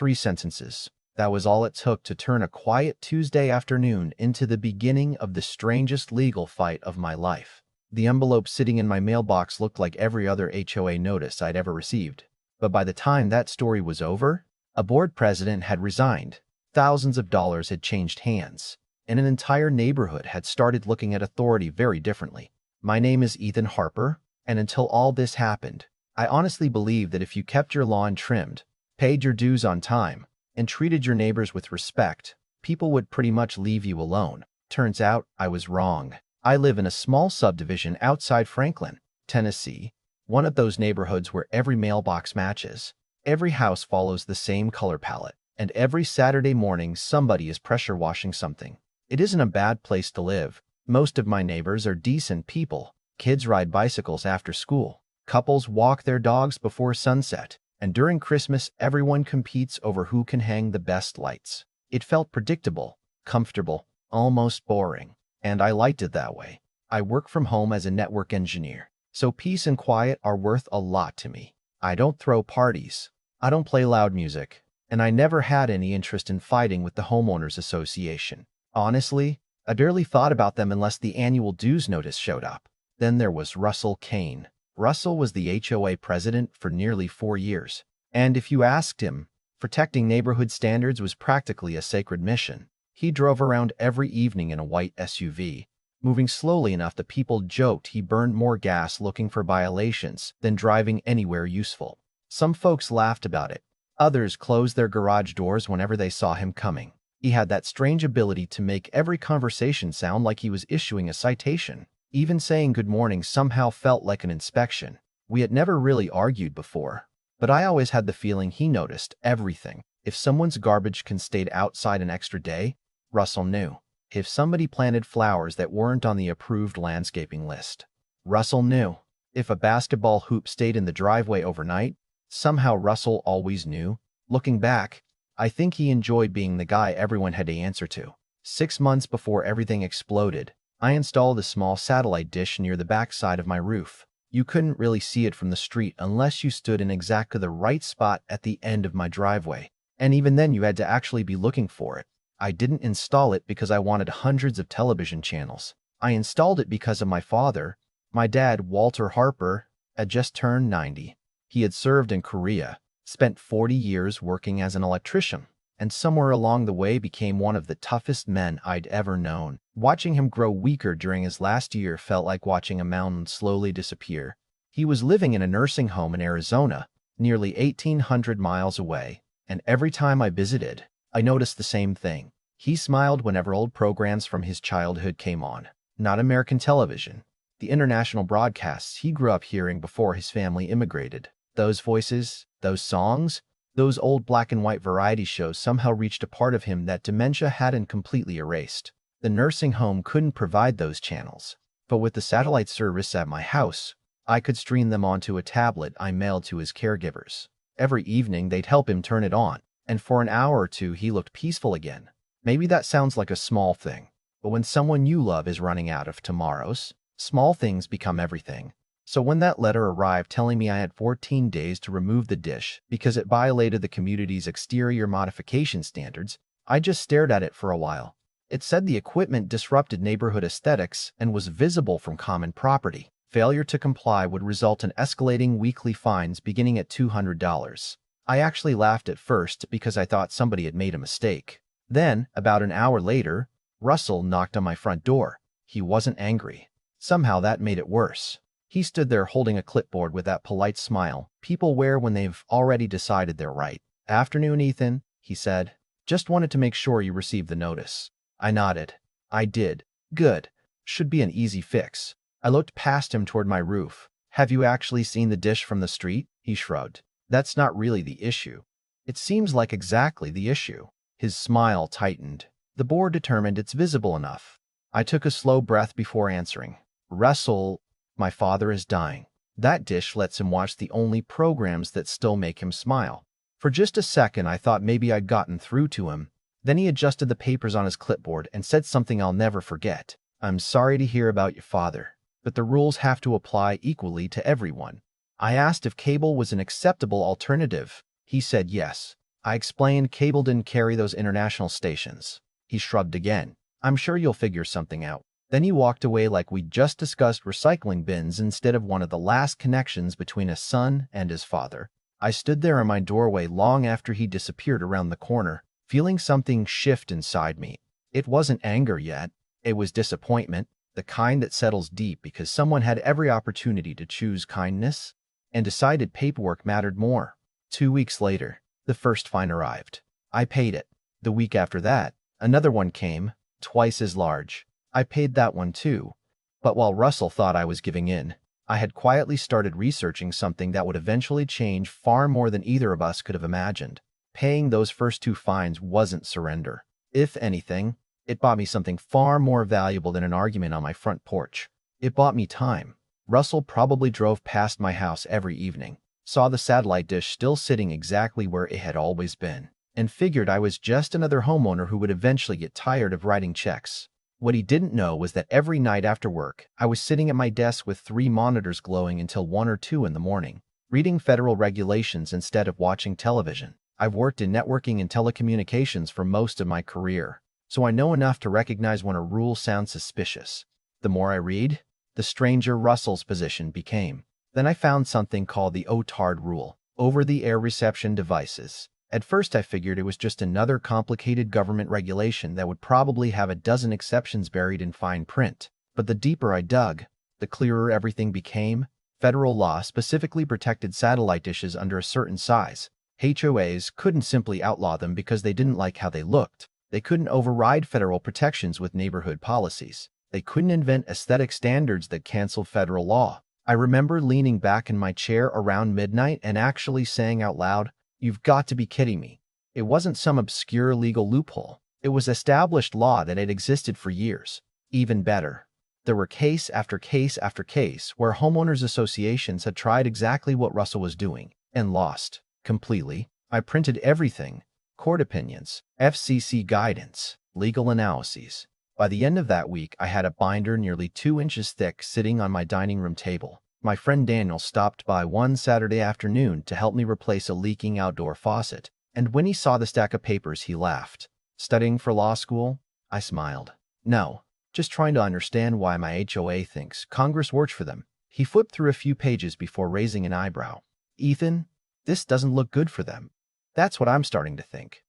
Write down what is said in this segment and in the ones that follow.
3 sentences. That was all it took to turn a quiet Tuesday afternoon into the beginning of the strangest legal fight of my life. The envelope sitting in my mailbox looked like every other HOA notice I'd ever received. But by the time that story was over, a board president had resigned, thousands of dollars had changed hands, and an entire neighborhood had started looking at authority very differently. My name is Ethan Harper, and until all this happened, I honestly believed that if you kept your lawn trimmed, paid your dues on time, and treated your neighbors with respect, people would pretty much leave you alone. Turns out I was wrong. I live in a small subdivision outside Franklin, Tennessee, one of those neighborhoods where every mailbox matches, every house follows the same color palette, and every Saturday morning somebody is pressure washing something. It isn't a bad place to live. Most of my neighbors are decent people. Kids ride bicycles after school. Couples walk their dogs before sunset. And during Christmas, everyone competes over who can hang the best lights. It felt predictable, comfortable, almost boring. And I liked it that way. I work from home as a network engineer, so peace and quiet are worth a lot to me. I don't throw parties. I don't play loud music. And I never had any interest in fighting with the homeowners association. Honestly, I barely thought about them unless the annual dues notice showed up. Then there was Russell Kane. Russell was the HOA president for nearly 4 years. And if you asked him, protecting neighborhood standards was practically a sacred mission. He drove around every evening in a white SUV, moving slowly enough that people joked he burned more gas looking for violations than driving anywhere useful. Some folks laughed about it. Others closed their garage doors whenever they saw him coming. He had that strange ability to make every conversation sound like he was issuing a citation. Even saying good morning somehow felt like an inspection. We had never really argued before, but I always had the feeling he noticed everything. If someone's garbage can stay outside an extra day, Russell knew. If somebody planted flowers that weren't on the approved landscaping list, Russell knew. If a basketball hoop stayed in the driveway overnight, somehow Russell always knew. Looking back, I think he enjoyed being the guy everyone had to answer to. 6 months before everything exploded, I installed a small satellite dish near the backside of my roof. You couldn't really see it from the street unless you stood in exactly the right spot at the end of my driveway. And even then you had to actually be looking for it. I didn't install it because I wanted hundreds of television channels. I installed it because of my father. My dad, Walter Harper, had just turned 90. He had served in Korea, spent 40 years working as an electrician, and somewhere along the way became one of the toughest men I'd ever known. Watching him grow weaker during his last year felt like watching a mountain slowly disappear. He was living in a nursing home in Arizona, nearly 1,800 miles away, and every time I visited, I noticed the same thing. He smiled whenever old programs from his childhood came on. Not American television, the international broadcasts he grew up hearing before his family immigrated. Those voices, those songs, those old black and white variety shows somehow reached a part of him that dementia hadn't completely erased. The nursing home couldn't provide those channels, but with the satellite service at my house, I could stream them onto a tablet I mailed to his caregivers. Every evening they'd help him turn it on, and for an hour or two he looked peaceful again. Maybe that sounds like a small thing, but when someone you love is running out of tomorrows, small things become everything. So when that letter arrived telling me I had 14 days to remove the dish because it violated the community's exterior modification standards, I just stared at it for a while. It said the equipment disrupted neighborhood aesthetics and was visible from common property. Failure to comply would result in escalating weekly fines beginning at $200. I actually laughed at first because I thought somebody had made a mistake. Then, about an hour later, Russell knocked on my front door. He wasn't angry. Somehow that made it worse. He stood there holding a clipboard with that polite smile people wear when they've already decided they're right. "Afternoon, Ethan," he said. "Just wanted to make sure you received the notice." I nodded. I did. Good. Should be an easy fix. I looked past him toward my roof. "Have you actually seen the dish from the street?" He shrugged. "That's not really the issue." "It seems like exactly the issue." His smile tightened. "The board determined it's visible enough." I took a slow breath before answering. "Russell, my father is dying. That dish lets him watch the only programs that still make him smile." For just a second, I thought maybe I'd gotten through to him. Then he adjusted the papers on his clipboard and said something I'll never forget. "I'm sorry to hear about your father, but the rules have to apply equally to everyone." I asked if cable was an acceptable alternative. He said yes. I explained cable didn't carry those international stations. He shrugged again. I'm sure you'll figure something out. Then he walked away like we'd just discussed recycling bins instead of one of the last connections between a son and his father. I stood there in my doorway long after he disappeared around the corner, feeling something shift inside me. It wasn't anger yet. It was disappointment, the kind that settles deep because someone had every opportunity to choose kindness and decided paperwork mattered more. 2 weeks later, the first fine arrived. I paid it. The week after that, another one came, twice as large. I paid that one too. But while Russell thought I was giving in, I had quietly started researching something that would eventually change far more than either of us could have imagined. Paying those first 2 fines wasn't surrender. If anything, it bought me something far more valuable than an argument on my front porch. It bought me time. Russell probably drove past my house every evening, saw the satellite dish still sitting exactly where it had always been, and figured I was just another homeowner who would eventually get tired of writing checks. What he didn't know was that every night after work, I was sitting at my desk with 3 monitors glowing until 1 or 2 in the morning, reading federal regulations instead of watching television. I've worked in networking and telecommunications for most of my career, so I know enough to recognize when a rule sounds suspicious. The more I read, the stranger Russell's position became. Then I found something called the OTARD rule, over-the-air reception devices. At first I figured it was just another complicated government regulation that would probably have a dozen exceptions buried in fine print. But the deeper I dug, the clearer everything became. Federal law specifically protected satellite dishes under a certain size. HOAs couldn't simply outlaw them because they didn't like how they looked. They couldn't override federal protections with neighborhood policies. They couldn't invent aesthetic standards that canceled federal law. I remember leaning back in my chair around midnight and actually saying out loud, "You've got to be kidding me." It wasn't some obscure legal loophole. It was established law that had existed for years. Even better, there were case after case after case where homeowners associations had tried exactly what Russell was doing and lost completely. I printed everything: court opinions, FCC guidance, legal analyses. By the end of that week, I had a binder nearly 2 inches thick sitting on my dining room table. My friend Daniel stopped by one Saturday afternoon to help me replace a leaking outdoor faucet, and when he saw the stack of papers, he laughed. "Studying for law school?" I smiled. "No, just trying to understand why my HOA thinks Congress works for them." He flipped through a few pages before raising an eyebrow. "Ethan, this doesn't look good for them." "That's what I'm starting to think."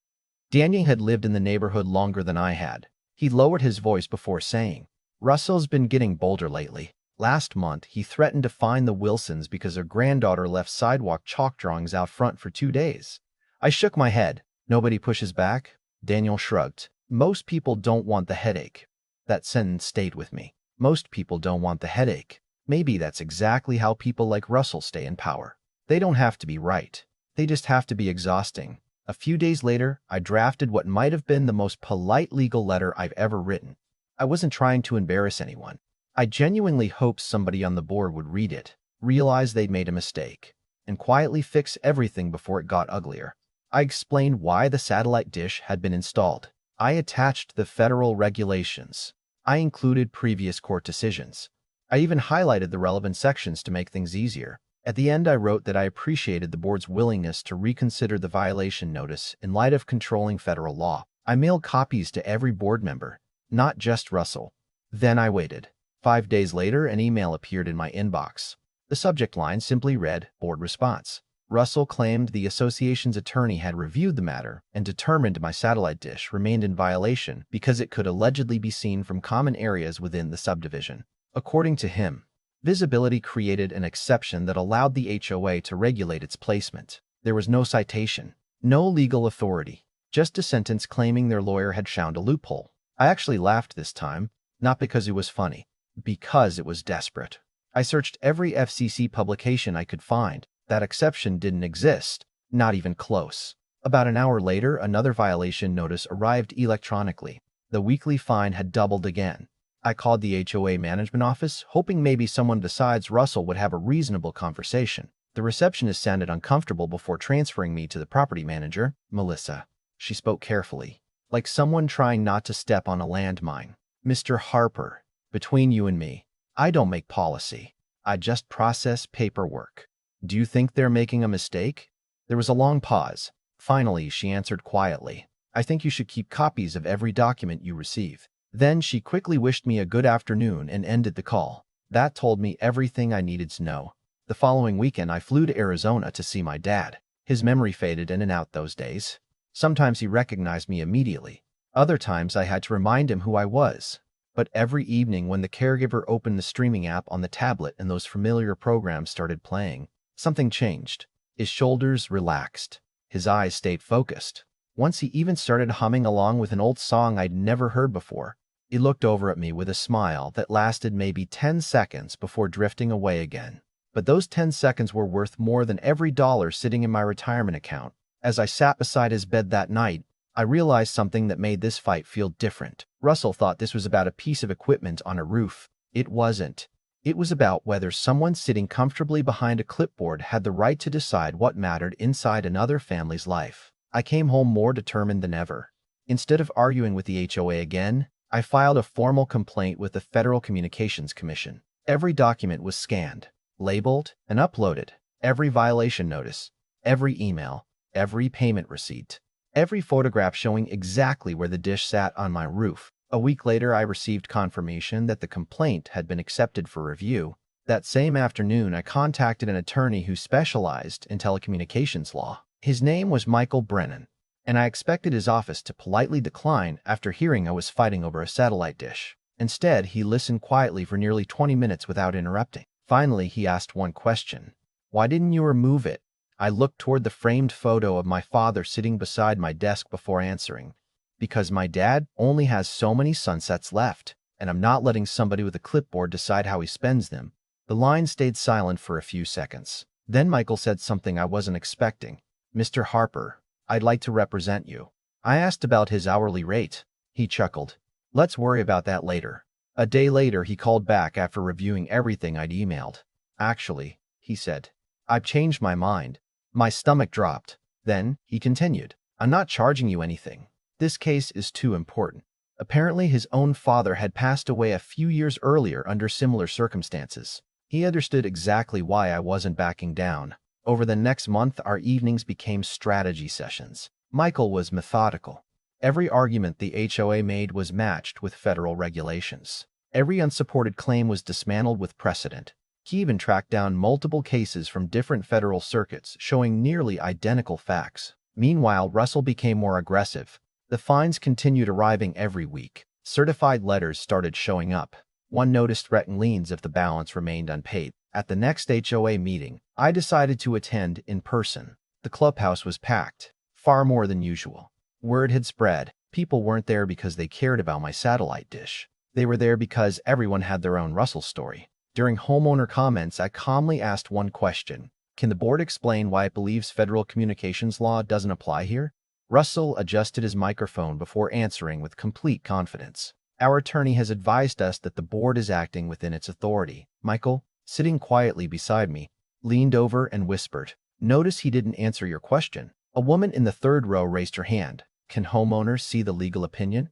Daniel had lived in the neighborhood longer than I had. He lowered his voice before saying, "Russell's been getting bolder lately. Last month, he threatened to fine the Wilsons because their granddaughter left sidewalk chalk drawings out front for 2 days. I shook my head. "Nobody pushes back?" Daniel shrugged. "Most people don't want the headache." That sentence stayed with me. Most people don't want the headache. Maybe that's exactly how people like Russell stay in power. They don't have to be right. They just have to be exhausting. A few days later, I drafted what might have been the most polite legal letter I've ever written. I wasn't trying to embarrass anyone. I genuinely hoped somebody on the board would read it, realize they'd made a mistake, and quietly fix everything before it got uglier. I explained why the satellite dish had been installed. I attached the federal regulations. I included previous court decisions. I even highlighted the relevant sections to make things easier. At the end, I wrote that I appreciated the board's willingness to reconsider the violation notice in light of controlling federal law. I mailed copies to every board member, not just Russell. Then I waited. 5 days later, an email appeared in my inbox. The subject line simply read, "Board response." Russell claimed the association's attorney had reviewed the matter and determined my satellite dish remained in violation because it could allegedly be seen from common areas within the subdivision. According to him, visibility created an exception that allowed the HOA to regulate its placement. There was no citation, no legal authority, just a sentence claiming their lawyer had found a loophole. I actually laughed this time, not because it was funny, because it was desperate. I searched every FCC publication I could find. That exception didn't exist, not even close. About an hour later, another violation notice arrived electronically. The weekly fine had doubled again. I called the HOA management office, hoping maybe someone besides Russell would have a reasonable conversation. The receptionist sounded uncomfortable before transferring me to the property manager, Melissa. She spoke carefully, like someone trying not to step on a landmine. "Mr. Harper, between you and me, I don't make policy. I just process paperwork. Do you think they're making a mistake?" There was a long pause. Finally, she answered quietly, "I think you should keep copies of every document you receive." Then she quickly wished me a good afternoon and ended the call. That told me everything I needed to know. The following weekend, I flew to Arizona to see my dad. His memory faded in and out those days. Sometimes he recognized me immediately. Other times I had to remind him who I was. But every evening when the caregiver opened the streaming app on the tablet and those familiar programs started playing, something changed. His shoulders relaxed. His eyes stayed focused. Once he even started humming along with an old song I'd never heard before. He looked over at me with a smile that lasted maybe 10 seconds before drifting away again. But those 10 seconds were worth more than every dollar sitting in my retirement account. As I sat beside his bed that night, I realized something that made this fight feel different. Russell thought this was about a piece of equipment on a roof. It wasn't. It was about whether someone sitting comfortably behind a clipboard had the right to decide what mattered inside another family's life. I came home more determined than ever. Instead of arguing with the HOA again, I filed a formal complaint with the Federal Communications Commission. Every document was scanned, labeled, and uploaded. Every violation notice, every email, every payment receipt, every photograph showing exactly where the dish sat on my roof. A week later, I received confirmation that the complaint had been accepted for review. That same afternoon, I contacted an attorney who specialized in telecommunications law. His name was Michael Brennan, and I expected his office to politely decline after hearing I was fighting over a satellite dish. Instead, he listened quietly for nearly 20 minutes without interrupting. Finally, he asked one question. "Why didn't you remove it?" I looked toward the framed photo of my father sitting beside my desk before answering. "Because my dad only has so many sunsets left, and I'm not letting somebody with a clipboard decide how he spends them." The line stayed silent for a few seconds. Then Michael said something I wasn't expecting. "Mr. Harper, I'd like to represent you." I asked about his hourly rate. He chuckled. "Let's worry about that later." A day later, he called back after reviewing everything I'd emailed. "Actually," he said, "I've changed my mind." My stomach dropped. Then, he continued, "I'm not charging you anything. This case is too important." Apparently, his own father had passed away a few years earlier under similar circumstances. He understood exactly why I wasn't backing down. Over the next month, our evenings became strategy sessions. Michael was methodical. Every argument the HOA made was matched with federal regulations. Every unsupported claim was dismantled with precedent. He even tracked down multiple cases from different federal circuits showing nearly identical facts. Meanwhile, Russell became more aggressive. The fines continued arriving every week. Certified letters started showing up. One notice threatened liens if the balance remained unpaid. At the next HOA meeting, I decided to attend in person. The clubhouse was packed, far more than usual. Word had spread. People weren't there because they cared about my satellite dish. They were there because everyone had their own Russell story. During homeowner comments, I calmly asked one question. "Can the board explain why it believes federal communications law doesn't apply here?" Russell adjusted his microphone before answering with complete confidence. "Our attorney has advised us that the board is acting within its authority." Michael, sitting quietly beside me, leaned over and whispered, "Notice he didn't answer your question." A woman in the third row raised her hand. "Can homeowners see the legal opinion?"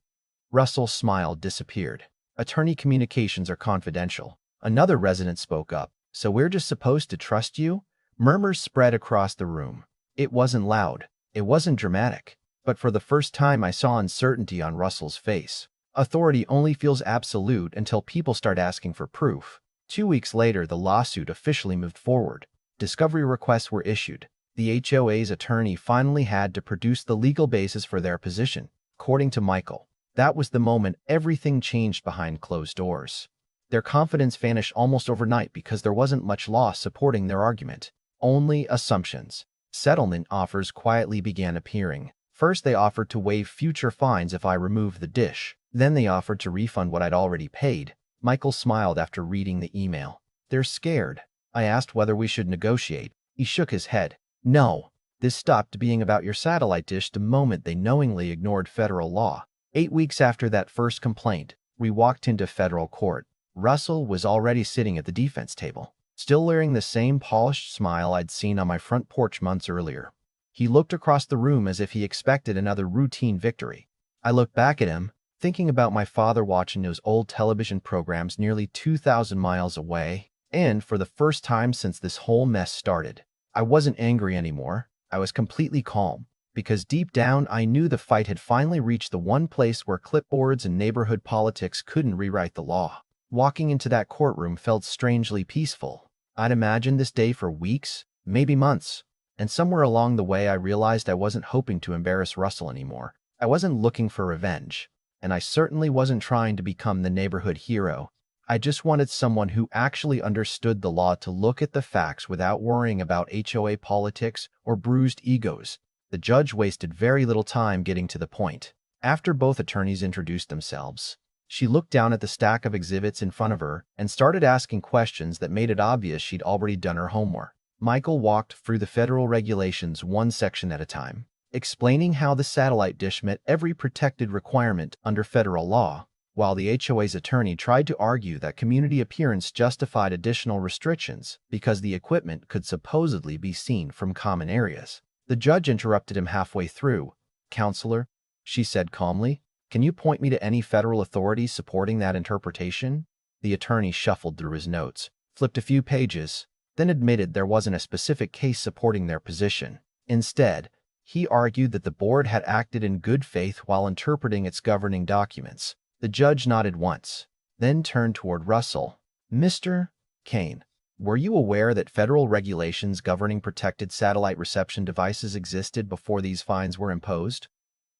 Russell's smile disappeared. "Attorney communications are confidential." Another resident spoke up. "So we're just supposed to trust you?" Murmurs spread across the room. It wasn't loud. It wasn't dramatic. But for the first time, I saw uncertainty on Russell's face. Authority only feels absolute until people start asking for proof. 2 weeks later, the lawsuit officially moved forward. Discovery requests were issued. The HOA's attorney finally had to produce the legal basis for their position. According to Michael, that was the moment everything changed behind closed doors. Their confidence vanished almost overnight because there wasn't much law supporting their argument. Only assumptions. Settlement offers quietly began appearing. First, they offered to waive future fines if I removed the dish. Then they offered to refund what I'd already paid. Michael smiled after reading the email. "They're scared." I asked whether we should negotiate. He shook his head. "No. This stopped being about your satellite dish the moment they knowingly ignored federal law." 8 weeks after that first complaint, we walked into federal court. Russell was already sitting at the defense table, still wearing the same polished smile I'd seen on my front porch months earlier. He looked across the room as if he expected another routine victory. I looked back at him, thinking about my father watching those old television programs nearly 2,000 miles away, and for the first time since this whole mess started, I wasn't angry anymore. I was completely calm, because deep down I knew the fight had finally reached the one place where clipboards and neighborhood politics couldn't rewrite the law. Walking into that courtroom felt strangely peaceful. I'd imagined this day for weeks, maybe months, and somewhere along the way I realized I wasn't hoping to embarrass Russell anymore. I wasn't looking for revenge, and I certainly wasn't trying to become the neighborhood hero. I just wanted someone who actually understood the law to look at the facts without worrying about HOA politics or bruised egos. The judge wasted very little time getting to the point. After both attorneys introduced themselves, she looked down at the stack of exhibits in front of her and started asking questions that made it obvious she'd already done her homework. Michael walked through the federal regulations one section at a time, explaining how the satellite dish met every protected requirement under federal law, while the HOA's attorney tried to argue that community appearance justified additional restrictions because the equipment could supposedly be seen from common areas. The judge interrupted him halfway through. "Counselor," she said calmly, "can you point me to any federal authorities supporting that interpretation?" The attorney shuffled through his notes, flipped a few pages, then admitted there wasn't a specific case supporting their position. Instead, he argued that the board had acted in good faith while interpreting its governing documents. The judge nodded once, then turned toward Russell. "Mr. Kane, were you aware that federal regulations governing protected satellite reception devices existed before these fines were imposed?"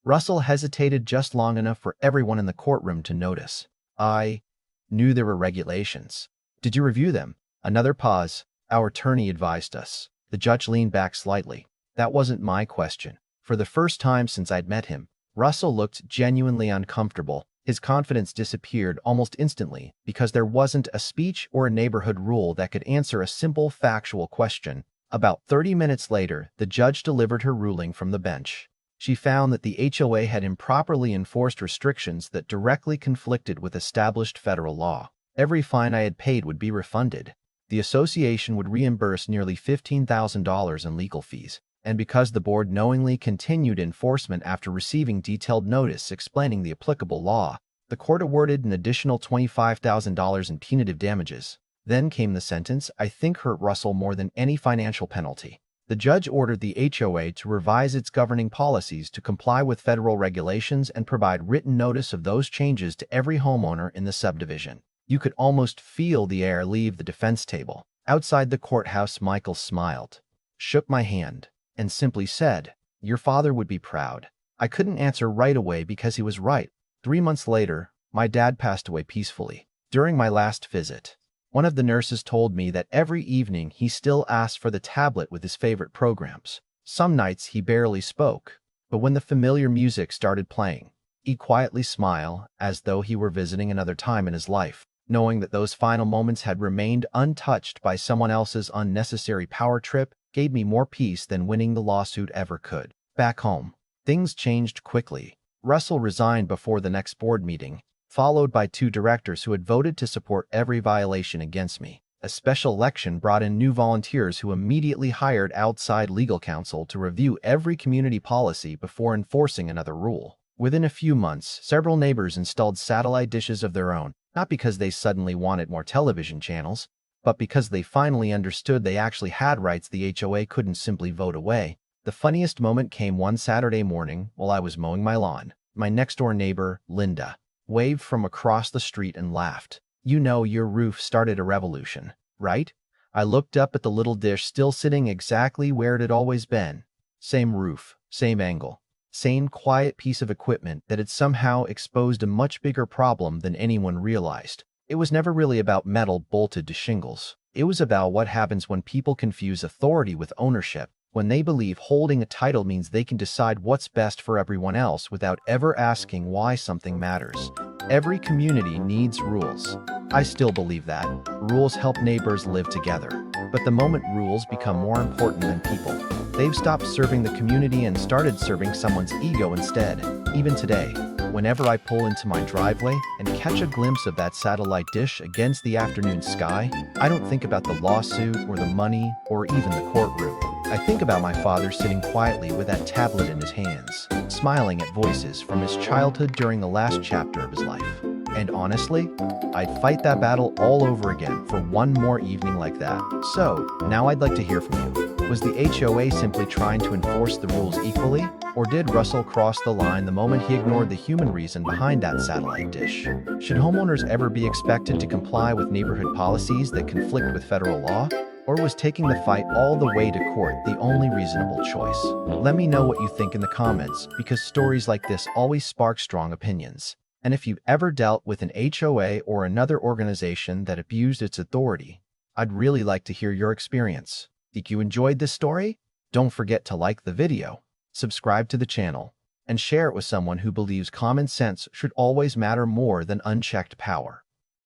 Russell hesitated just long enough for everyone in the courtroom to notice. "I knew there were regulations. Did you review them?" Another pause. "Our attorney advised us." The judge leaned back slightly. "That wasn't my question." For the first time since I'd met him, Russell looked genuinely uncomfortable. His confidence disappeared almost instantly because there wasn't a speech or a neighborhood rule that could answer a simple factual question. About 30 minutes later, the judge delivered her ruling from the bench. She found that the HOA had improperly enforced restrictions that directly conflicted with established federal law. Every fine I had paid would be refunded. The association would reimburse nearly $15,000 in legal fees. And because the board knowingly continued enforcement after receiving detailed notice explaining the applicable law, the court awarded an additional $25,000 in punitive damages. Then came the sentence I think hurt Russell more than any financial penalty. The judge ordered the HOA to revise its governing policies to comply with federal regulations and provide written notice of those changes to every homeowner in the subdivision. You could almost feel the air leave the defense table. Outside the courthouse, Michael smiled, shook my hand, and simply said, "Your father would be proud." I couldn't answer right away because he was right. 3 months later, my dad passed away peacefully. During my last visit, one of the nurses told me that every evening he still asked for the tablet with his favorite programs. Some nights he barely spoke, but when the familiar music started playing, he'd quietly smile as though he were visiting another time in his life. Knowing that those final moments had remained untouched by someone else's unnecessary power trip gave me more peace than winning the lawsuit ever could. Back home, things changed quickly. Russell resigned before the next board meeting, followed by 2 directors who had voted to support every violation against me. A special election brought in new volunteers who immediately hired outside legal counsel to review every community policy before enforcing another rule. Within a few months, several neighbors installed satellite dishes of their own, not because they suddenly wanted more television channels, but because they finally understood they actually had rights the HOA couldn't simply vote away. The funniest moment came one Saturday morning while I was mowing my lawn. My next-door neighbor, Linda, waved from across the street and laughed. "You know, your roof started a revolution, right?" I looked up at the little dish still sitting exactly where it had always been. Same roof, same angle, same quiet piece of equipment that had somehow exposed a much bigger problem than anyone realized. It was never really about metal bolted to shingles. It was about what happens when people confuse authority with ownership, when they believe holding a title means they can decide what's best for everyone else without ever asking why something matters. Every community needs rules. I still believe that. Rules help neighbors live together. But the moment rules become more important than people, they've stopped serving the community and started serving someone's ego instead. Even today, whenever I pull into my driveway and catch a glimpse of that satellite dish against the afternoon sky, I don't think about the lawsuit or the money or even the courtroom. I think about my father sitting quietly with that tablet in his hands, smiling at voices from his childhood during the last chapter of his life. And honestly, I'd fight that battle all over again for one more evening like that. So, now I'd like to hear from you. Was the HOA simply trying to enforce the rules equally? Or did Russell cross the line the moment he ignored the human reason behind that satellite dish? Should homeowners ever be expected to comply with neighborhood policies that conflict with federal law? Or was taking the fight all the way to court the only reasonable choice? Let me know what you think in the comments, because stories like this always spark strong opinions. And if you've ever dealt with an HOA or another organization that abused its authority, I'd really like to hear your experience. Think you enjoyed this story? Don't forget to like the video, subscribe to the channel, and share it with someone who believes common sense should always matter more than unchecked power.